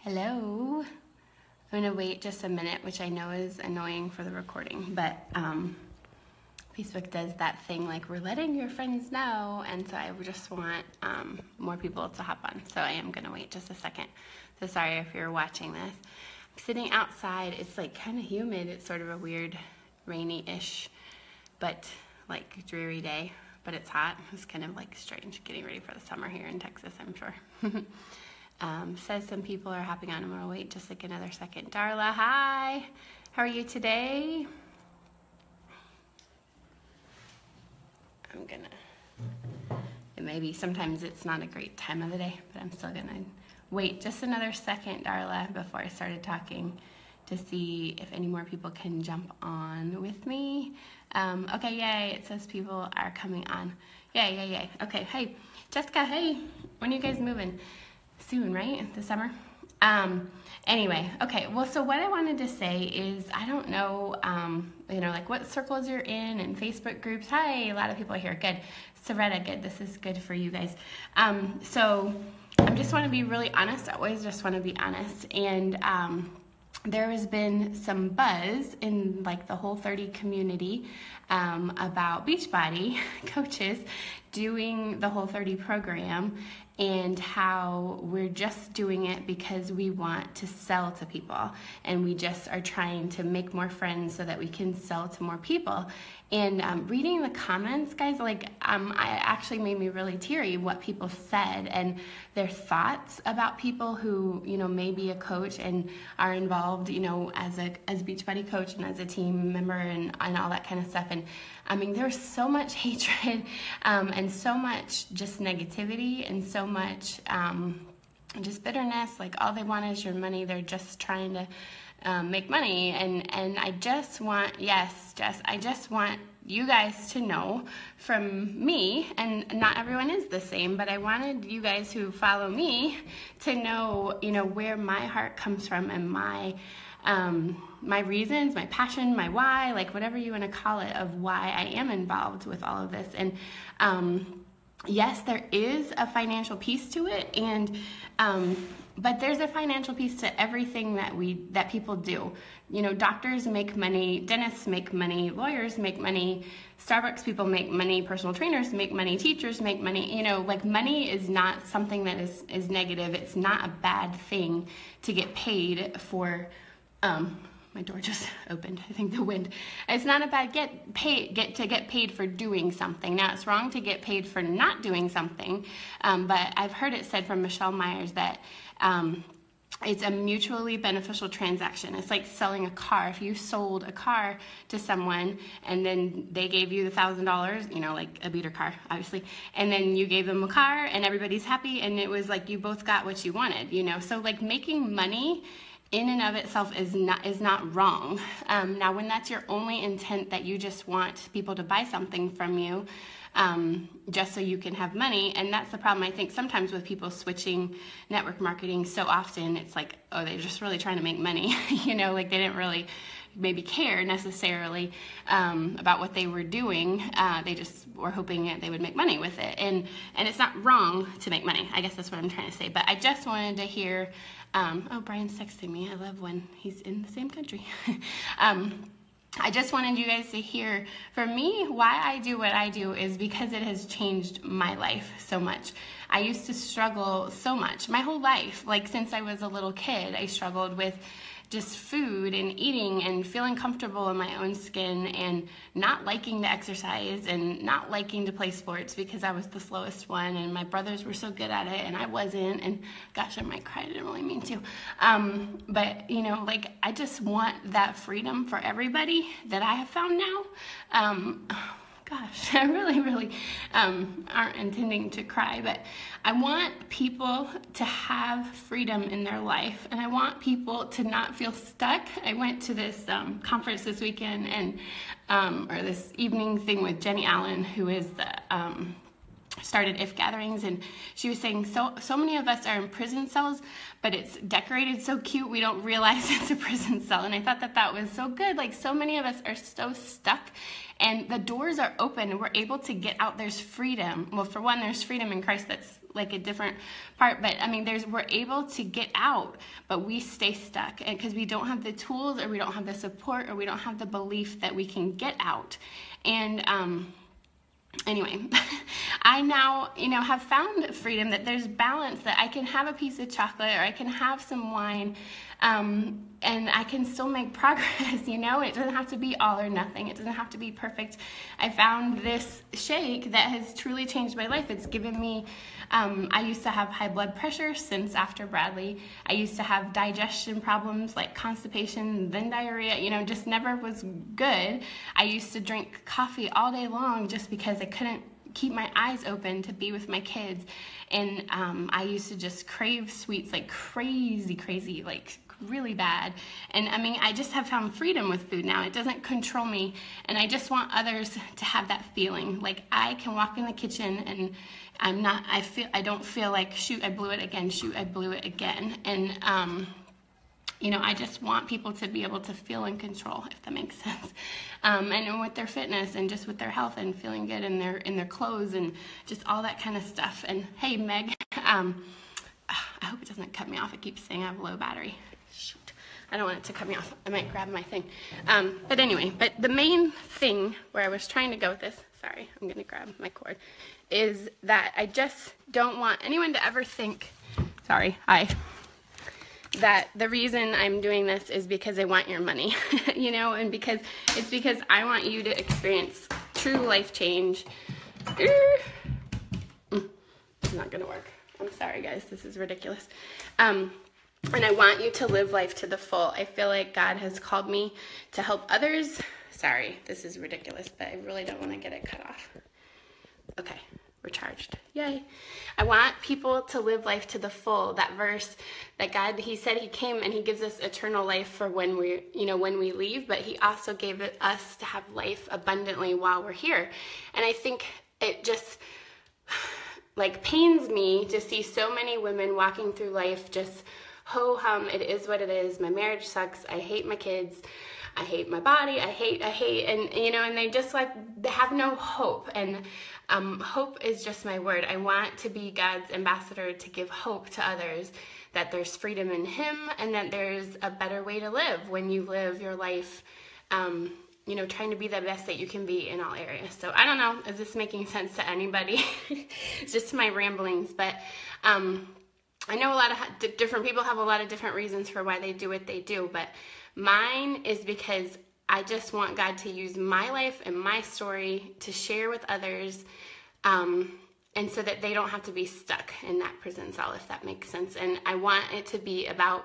Hello. I'm gonna wait just a minute, which I know is annoying for the recording, but Facebook does that thing like we're letting your friends know, and so I just want more people to hop on. So I am gonna wait just a second. So sorry if you're watching this. I'm sitting outside. It's like kind of humid. It's sort of a weird rainy-ish, but like dreary day. But it's hot. It's kind of like strange getting ready for the summer here in Texas, I'm sure. Says some people are hopping on. I'm gonna wait just like another second. Darla, hi. How are you today? I'm gonna, maybe sometimes it's not a great time of the day, but I'm still gonna wait just another second, Darla, before I started talking to see if any more people can jump on with me. Okay, yay, it says people are coming on. Yay. Okay, hey, Jessica, hey, when are you guys moving? Soon, right? This summer? Anyway, okay, well, so what I wanted to say is, I don't know, like what circles you're in and Facebook groups. Hi, a lot of people are here. Good. Soretta, good. This is good for you guys. So I just want to be really honest. I always just want to be honest. And there has been some buzz in like the Whole30 community about Beachbody coaches doing the Whole30 program and how we're just doing it because we want to sell to people and we just are trying to make more friends so that we can sell to more people. And reading the comments, guys, I actually made me really teary what people said and their thoughts about people who, may be a coach and are involved, as Beachbody coach and as a team member and all that kind of stuff. And I mean, there's so much hatred and so much just negativity and so much just bitterness. Like all they want is your money. They're just trying to make money. And I just want, yes, Jess, I just want you guys to know from me, and not everyone is the same, but I wanted you guys who follow me to know, where my heart comes from and my reasons, my passion, my why, like whatever you want to call it, of why I am involved with all of this. And yes, there is a financial piece to it, and but there's a financial piece to everything that people do. Doctors make money, dentists make money, lawyers make money, Starbucks people make money, personal trainers make money, teachers make money. Like money is not something that is negative. It's not a bad thing to get paid for. My door just opened. I think the wind. It's not a bad get paid for doing something. Now it's wrong to get paid for not doing something, but I've heard it said from Michelle Myers that it's a mutually beneficial transaction. It's like selling a car. If you sold a car to someone and then they gave you the $1,000, like a beater car, obviously, and then you gave them a car and everybody's happy, and it was like you both got what you wanted, So like making money in and of itself is not wrong. Now, when that's your only intent, that you just want people to buy something from you, just so you can have money, and that's the problem I think sometimes with people switching network marketing so often. It's like, oh, they're just really trying to make money, like they didn't really maybe care necessarily about what they were doing. They just were hoping that they would make money with it, and it's not wrong to make money. I guess that's what I'm trying to say. But I just wanted to hear. Oh, Brian's texting me. I love when he's in the same country. I just wanted you guys to hear, for me, why I do what I do is because it has changed my life so much. I used to struggle so much my whole life. Like since I was a little kid, I struggled with just food and eating and feeling comfortable in my own skin and not liking to exercise and not liking to play sports because I was the slowest one and my brothers were so good at it and I wasn't. And gosh, I might cry. I didn't really mean to. But I just want that freedom for everybody that I have found now. Gosh, I really aren't intending to cry, but I want people to have freedom in their life, and I want people to not feel stuck. I went to this conference this weekend, and or this evening thing with Jenny Allen, who is the started If Gatherings, and she was saying so many of us are in prison cells, but it's decorated so cute we don't realize it's a prison cell. And I thought that was so good. Like so many of us are so stuck, and the doors are open and we're able to get out. There's freedom. Well, for one, there's freedom in Christ that's like a different part, but I mean, we're able to get out, but we stay stuck, and because we don't have the tools, or we don't have the support, or we don't have the belief that we can get out. And anyway, I now, have found freedom, that there's balance, that I can have a piece of chocolate, or I can have some wine, and I can still make progress, It doesn't have to be all or nothing. It doesn't have to be perfect. I found this shake that has truly changed my life. It's given me, I used to have high blood pressure since after Bradley. I used to have digestion problems like constipation, then diarrhea, just never was good. I used to drink coffee all day long just because I couldn't keep my eyes open to be with my kids. And I used to just crave sweets like crazy, like really bad. And I mean, I just have found freedom with food now. It doesn't control me, and I just want others to have that feeling. Like I can walk in the kitchen and I don't feel like, shoot, I blew it again, shoot, I blew it again. And I just want people to be able to feel in control, if that makes sense. And with their fitness, and just with their health, and feeling good in their clothes, and just all that kind of stuff. And hey, Meg, I hope it doesn't cut me off. It keeps saying I have low battery. Shoot, I don't want it to cut me off. I might grab my thing. But anyway, the main thing where I was trying to go with this, sorry, I'm gonna grab my cord, is that I just don't want anyone to ever think, that the reason I'm doing this is because I want your money, and because I want you to experience true life change. It's not gonna work. I'm sorry, guys, this is ridiculous. And I want you to live life to the full. I feel like God has called me to help others. Sorry, this is ridiculous, but I really don't want to get it cut off. Okay, we're charged. Yay. I want people to live life to the full. That verse that God, he said he came and he gives us eternal life for when we leave, but he also gave it us to have life abundantly while we're here. And I think it just like pains me to see so many women walking through life just ho-hum, it is what it is, my marriage sucks, I hate my kids, I hate my body, I hate, and and they just they have no hope. And hope is just my word. I want to be God's ambassador to give hope to others, that there's freedom in him, and that there's a better way to live when you live your life, trying to be the best that you can be in all areas. So I don't know, is this making sense to anybody? It's just my ramblings, but I know a lot of different people have a lot of different reasons for why they do what they do, but mine is because I just want God to use my life and my story to share with others, and so that they don't have to be stuck in that prison cell, if that makes sense. And I want it to be about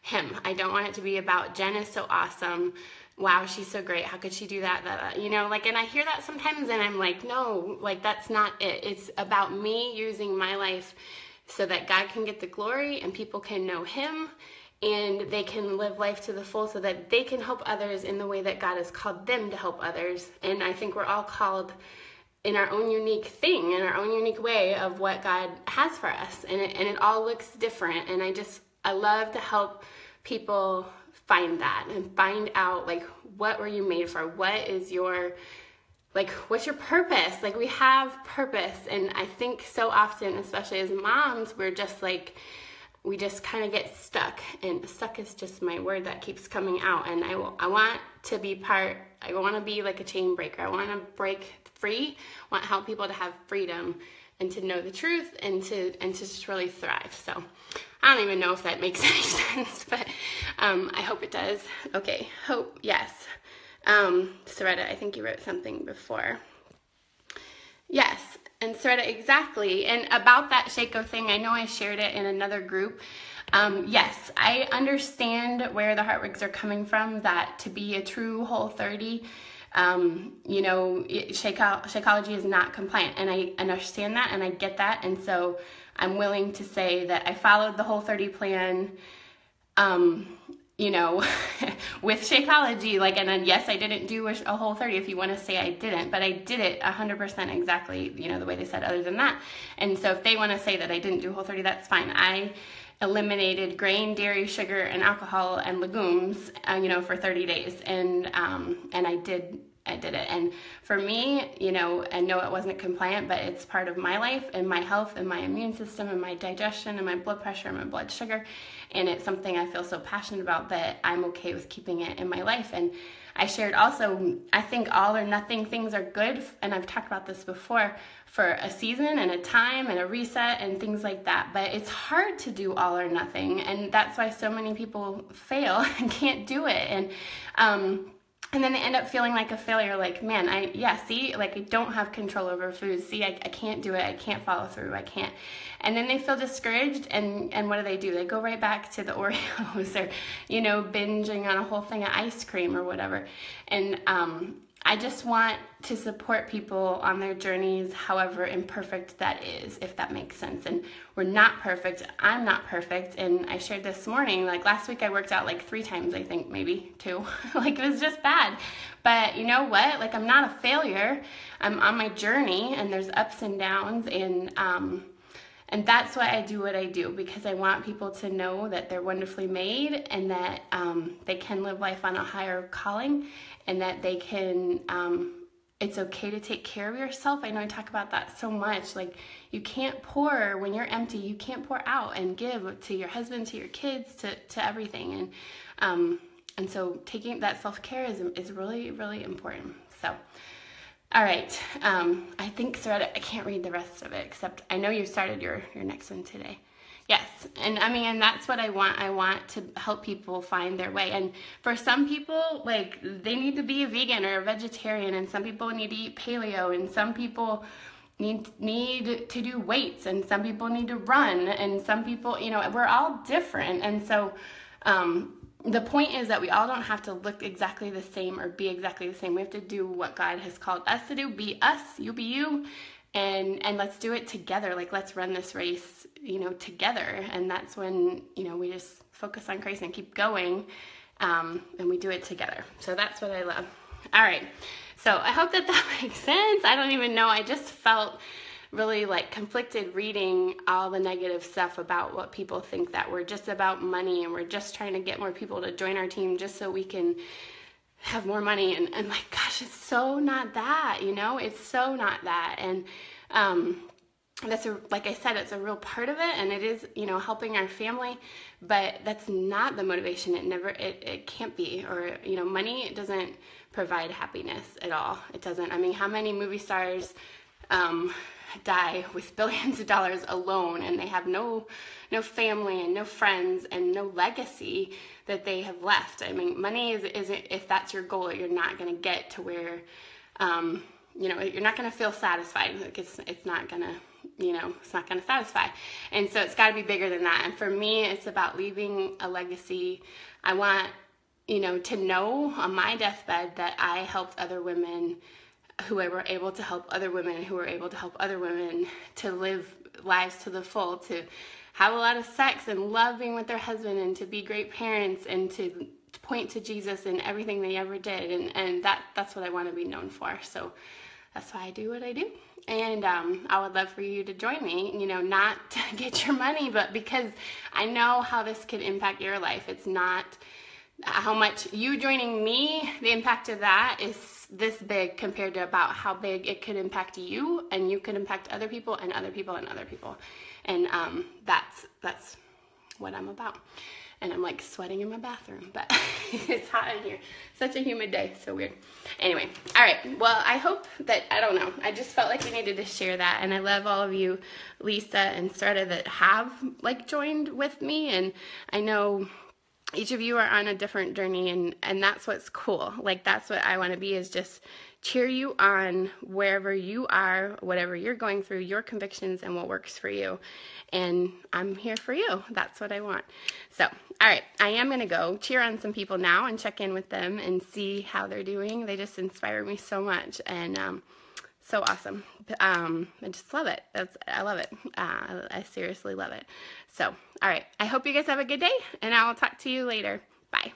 him. I don't want it to be about Jen is so awesome. Wow, she's so great. How could she do that? And I hear that sometimes, and I'm like, no, that's not it. It's about me using my life so that God can get the glory and people can know him, and they can live life to the full so that they can help others in the way that God has called them to help others. And I think we're all called in our own unique thing, in our own unique way of what God has for us. And it all looks different. And I love to help people find that and find out, what were you made for? What is your, what's your purpose? We have purpose. And I think so often, especially as moms, we're just we just kind of get stuck, and stuck is just my word that keeps coming out. And I want to be I want to be like a chain breaker. I want to break free. I want to help people to have freedom and to know the truth and to just really thrive. So I don't even know if that makes any sense, but I hope it does. Okay, hope, yes. Soretta, I think you wrote something before. Yes. And Soretta, exactly. And about that Shako thing, I know I shared it in another group. Yes, I understand where the heartbreaks are coming from, that to be a true Whole30, Shakeology is not compliant. And I understand that, and I get that. And so I'm willing to say that I followed the Whole30 plan, with Shakeology, and then yes, I didn't do a Whole30 if you want to say I didn't, but I did it 100% exactly, the way they said other than that. And so if they want to say that I didn't do Whole30, that's fine. I eliminated grain, dairy, sugar, and alcohol and legumes, for 30 days. And I did did it. And for me, you know, I know it wasn't compliant, but it's part of my life and my health and my immune system and my digestion and my blood pressure and my blood sugar. And it's something I feel so passionate about that I'm okay with keeping it in my life. And I shared also, I think all or nothing things are good, and I've talked about this before, for a season and a time and a reset and things like that. But it's hard to do all or nothing, and that's why so many people fail and can't do it. And then they end up feeling like a failure, like, man, I don't have control over food. See, I can't do it. I can't follow through. I can't. And then they feel discouraged, and what do? They go right back to the Oreos or, you know, binging on a whole thing of ice cream or whatever. And I just want to support people on their journeys, however imperfect that is, if that makes sense. And we're not perfect. I'm not perfect. And I shared this morning, like last week I worked out like 3 times, I think, maybe 2. Like it was just bad. But you know what? Like I'm not a failure. I'm on my journey, and there's ups and downs, and that's why I do what I do, because I want people to know that they're wonderfully made, and that they can live life on a higher calling, and that they can, it's okay to take care of yourself. I know I talk about that so much. Like, you can't pour when you're empty. You can't pour out and give to your husband, to your kids, to everything. And so taking that self-care is really, really important. So, all right. I think, Soretta, I can't read the rest of it, except I know you started your next one today. Yes, and I mean, and that's what I want. I want to help people find their way. And for some people, like, they need to be a vegan or a vegetarian, and some people need to eat paleo, and some people need to do weights, and some people need to run, and some people, you know, we're all different. And so the point is that we all don't have to look exactly the same or be exactly the same. We have to do what God has called us to do. Be us, you be you. And let's do it together. Like, let's run this race, you know, together. And that's when, you know, we just focus on Christ and keep going, and we do it together. So that's what I love. All right. So I hope that makes sense. I don't even know. I just felt really like conflicted reading all the negative stuff about what people think, that we're just about money and we're just trying to get more people to join our team just so we can have more money, and like, gosh, it's so not that, you know, it's so not that. And that's like I said, it's a real part of it, and it is, you know, helping our family, but that's not the motivation. It can't be. Or, you know, money, it doesn't provide happiness at all. It doesn't. I mean, how many movie stars die with billions of dollars alone, and they have no family and no friends and no legacy that they have left? I mean, money isn't, if that's your goal, you're not going to get to where, you know, you're not going to feel satisfied. Like, it's not going to, you know, it's not going to satisfy. And so it's got to be bigger than that. And for me, it's about leaving a legacy. I want, you know, to know on my deathbed that I helped other women who were able to help other women, who were able to help other women to live lives to the full, to have a lot of sex and love being with their husband, and to be great parents, and to point to Jesus in everything they ever did. And that's what I want to be known for. So that's why I do what I do. And I would love for you to join me, you know, not to get your money, but because I know how this could impact your life. It's not how much you joining me, the impact of that is this big compared to about how big it could impact you, and you could impact other people and other people and other people. And that's what I'm about. And I'm like sweating in my bathroom, but it's hot in here. Such a humid day, so weird. Anyway, all right. Well, I hope that, I don't know, I just felt like we needed to share that. And I love all of you, Lisa and Soretta, that have like joined with me. And I know each of you are on a different journey, and that's what's cool. Like, that's what I want to be, is just cheer you on wherever you are, whatever you're going through, your convictions, and what works for you. And I'm here for you. That's what I want. So, all right, I am going to go cheer on some people now and check in with them and see how they're doing. They just inspire me so much, and so awesome. I just love it. I love it. I seriously love it. So, all right, I hope you guys have a good day, and I will talk to you later. Bye.